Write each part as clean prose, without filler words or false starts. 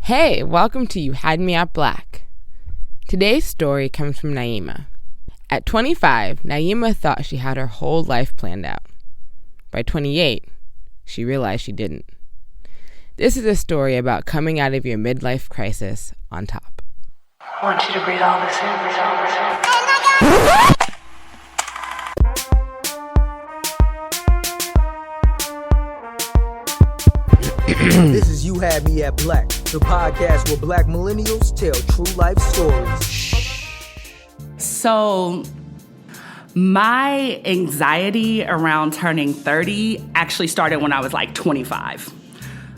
Hey, welcome to You Had Me at Black. Today's story comes from Niema. At 25, Niema thought she had her whole life planned out. By 28, she realized she didn't. This is a story about coming out of your midlife crisis on top. I want you to breathe all this in, breathe all this in. This is You Had Me at Black, the podcast where black millennials tell true life stories. So, my anxiety around turning 30 actually started when I was like 25.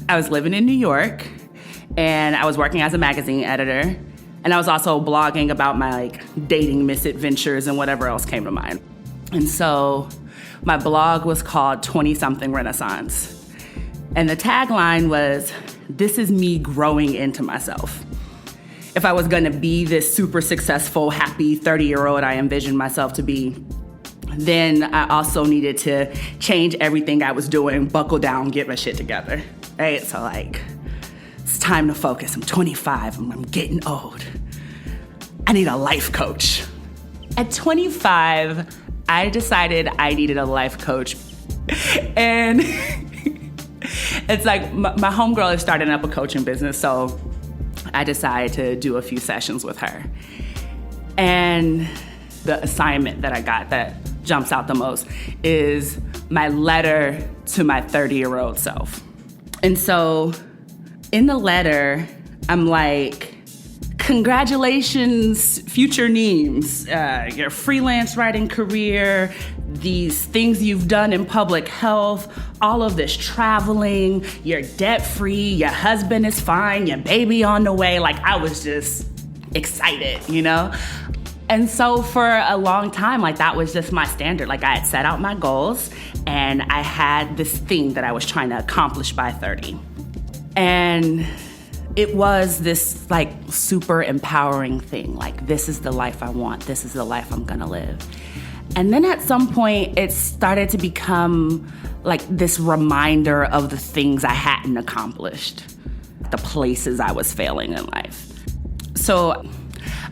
I was living in New York, and I was working as a magazine editor, and I was also blogging about my dating misadventures and whatever else came to mind. And so, my blog was called 20-something Renaissance. And the tagline was, "This is me growing into myself." If I was gonna be this super successful, happy 30-year-old I envisioned myself to be, then I also needed to change everything I was doing, buckle down, get my shit together, right? So it's time to focus. I'm 25, I'm getting old. I need a life coach. At 25, I decided I needed a life coach. And it's like my homegirl is starting up a coaching business, so I decided to do a few sessions with her. And the assignment that I got that jumps out the most is my letter to my 30-year-old self. And so in the letter, I'm like, congratulations, future Neems, your freelance writing career, these things you've done in public health, all of this traveling, you're debt-free, your husband is fine, your baby on the way. I was just excited, you know? And so for a long time, that was just my standard. I had set out my goals, and I had this thing that I was trying to accomplish by 30. And it was this super empowering thing. This is the life I want. This is the life I'm gonna live. And then at some point, it started to become this reminder of the things I hadn't accomplished, the places I was failing in life. So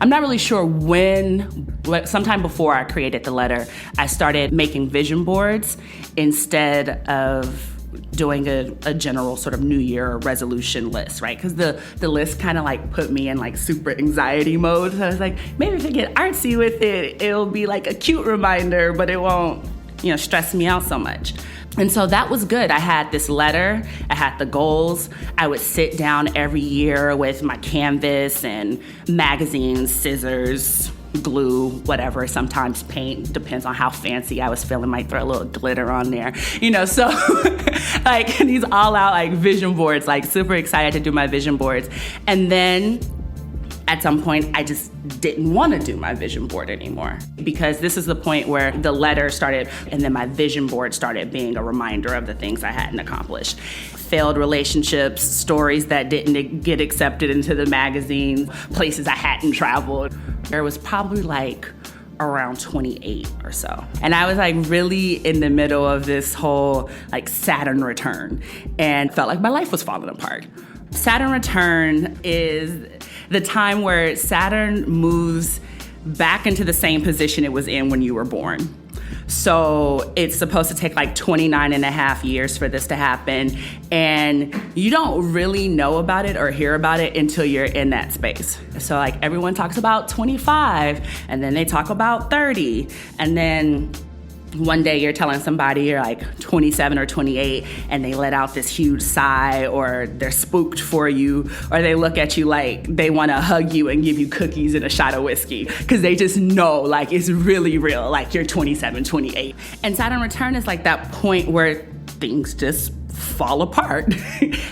I'm not really sure when, but sometime before I created the letter, I started making vision boards instead of doing a general sort of New Year resolution list, right? Because the list kind of put me in super anxiety mode. So I was maybe if I get artsy with it, it'll be a cute reminder, but it won't, stress me out so much. And so that was good. I had this letter, I had the goals. I would sit down every year with my canvas and magazines, scissors, glue, whatever, sometimes paint, depends on how fancy I was feeling, might throw a little glitter on there, so these all out vision boards, super excited to do my vision boards. And then at some point, I just didn't want to do my vision board anymore, because this is the point where the letter started, and then my vision board started being a reminder of the things I hadn't accomplished. Failed relationships, stories that didn't get accepted into the magazine, places I hadn't traveled. There was probably around 28 or so. And I was really in the middle of this whole Saturn return, and felt like my life was falling apart. Saturn return is the time where Saturn moves back into the same position it was in when you were born. So it's supposed to take 29 and a half years for this to happen. And you don't really know about it or hear about it until you're in that space. So everyone talks about 25, and then they talk about 30. And then one day you're telling somebody you're 27 or 28, and they let out this huge sigh, or they're spooked for you, or they look at you they want to hug you and give you cookies and a shot of whiskey, because they just know it's really real, you're 27, 28. And Saturn return is that point where things just fall apart.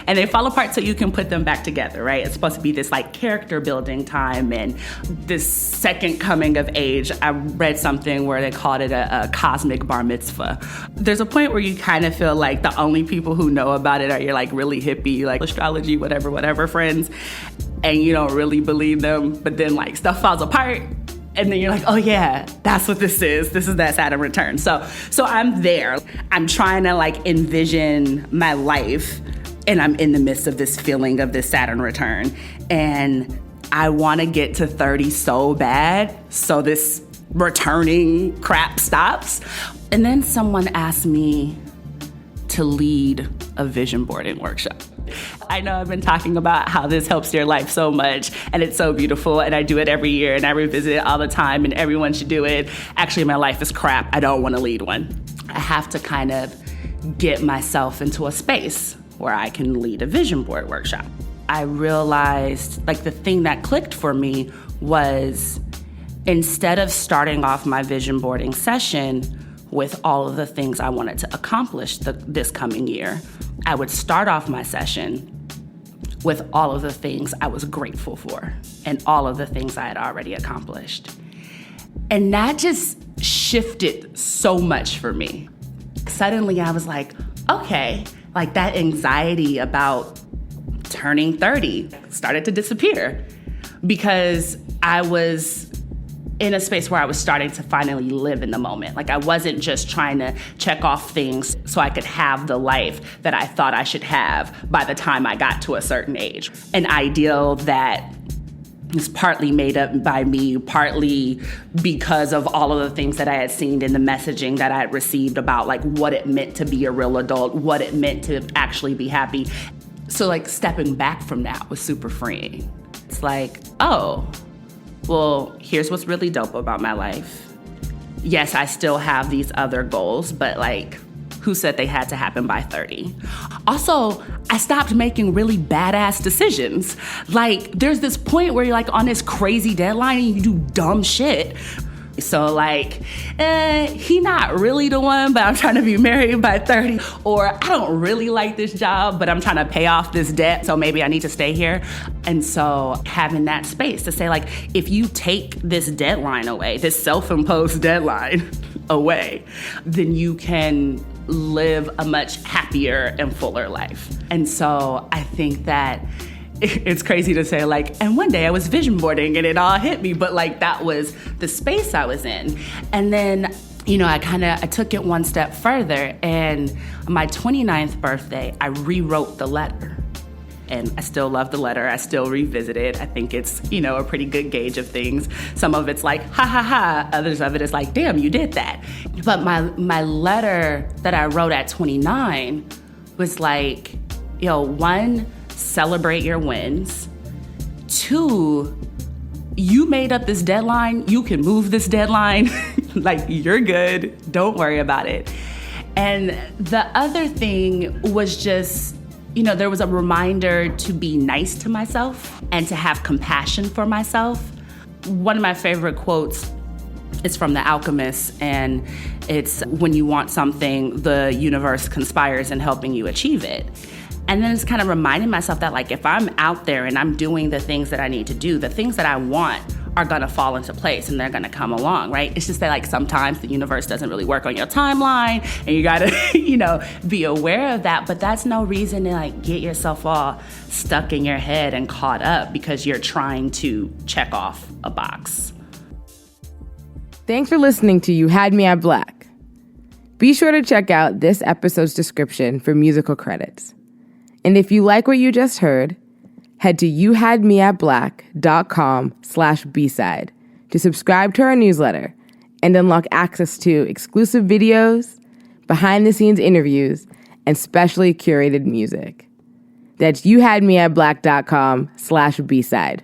And they fall apart so you can put them back together, right? It's supposed to be this character building time and this second coming of age. I read something where they called it a cosmic bar mitzvah. There's a point where you kind of feel the only people who know about it are your really hippie, astrology, whatever friends, and you don't really believe them, but then stuff falls apart. And then you're oh yeah, that's what this is. This is that Saturn return. So I'm there. I'm trying to envision my life and I'm in the midst of this feeling of this Saturn return. And I want to get to 30 so bad, so this returning crap stops. And then someone asked me to lead a vision boarding workshop. I know I've been talking about how this helps your life so much, and it's so beautiful, and I do it every year, and I revisit it all the time, and everyone should do it. Actually, my life is crap. I don't want to lead one. I have to kind of get myself into a space where I can lead a vision board workshop. I realized, like, the thing that clicked for me was, instead of starting off my vision boarding session with all of the things I wanted to accomplish this coming year, I would start off my session with all of the things I was grateful for and all of the things I had already accomplished. And that just shifted so much for me. Suddenly I was like, okay, like that anxiety about turning 30 started to disappear because I was in a space where I was starting to finally live in the moment. Like, I wasn't just trying to check off things so I could have the life that I thought I should have by the time I got to a certain age. An ideal that is partly made up by me, partly because of all of the things that I had seen in the messaging that I had received about, like, what it meant to be a real adult, what it meant to actually be happy. So, like, stepping back from that was super freeing. It's like, oh, well, here's what's really dope about my life. Yes, I still have these other goals, but, like, who said they had to happen by 30? Also, I stopped making really badass decisions. Like, there's this point where you're, like, on this crazy deadline and you do dumb shit. So, like, he not really the one, but I'm trying to be married by 30. Or I don't really like this job, but I'm trying to pay off this debt, so maybe I need to stay here. And so having that space to say, like, if you take this deadline away, this self-imposed deadline away, then you can live a much happier and fuller life. And so I think that it's crazy to say, like, and one day I was vision boarding and it all hit me, but, like, that was the space I was in. And then, you know, I took it one step further, and on my 29th birthday, I rewrote the letter. And I still love the letter. I still revisit it. I think it's, you know, a pretty good gauge of things. Some of it's like, ha, ha, ha. Others of it is like, damn, you did that. But my letter that I wrote at 29 was like, you know, 1, celebrate your wins. 2, you made up this deadline. You can move this deadline. Like, you're good. Don't worry about it. And the other thing was just, you know, there was a reminder to be nice to myself and to have compassion for myself. One of my favorite quotes is from The Alchemist, and it's, when you want something, the universe conspires in helping you achieve it. And then it's kind of reminding myself that, like, if I'm out there and I'm doing the things that I need to do, the things that I want are gonna fall into place and they're gonna come along, right? It's just that, like, sometimes the universe doesn't really work on your timeline and you gotta, you know, be aware of that. But that's no reason to, like, get yourself all stuck in your head and caught up because you're trying to check off a box. Thanks for listening to You Had Me at Black. Be sure to check out this episode's description for musical credits. And if you like what you just heard, head to youhadmeatblack.com/B-side to subscribe to our newsletter and unlock access to exclusive videos, behind-the-scenes interviews, and specially curated music. That's youhadmeatblack.com/B-side.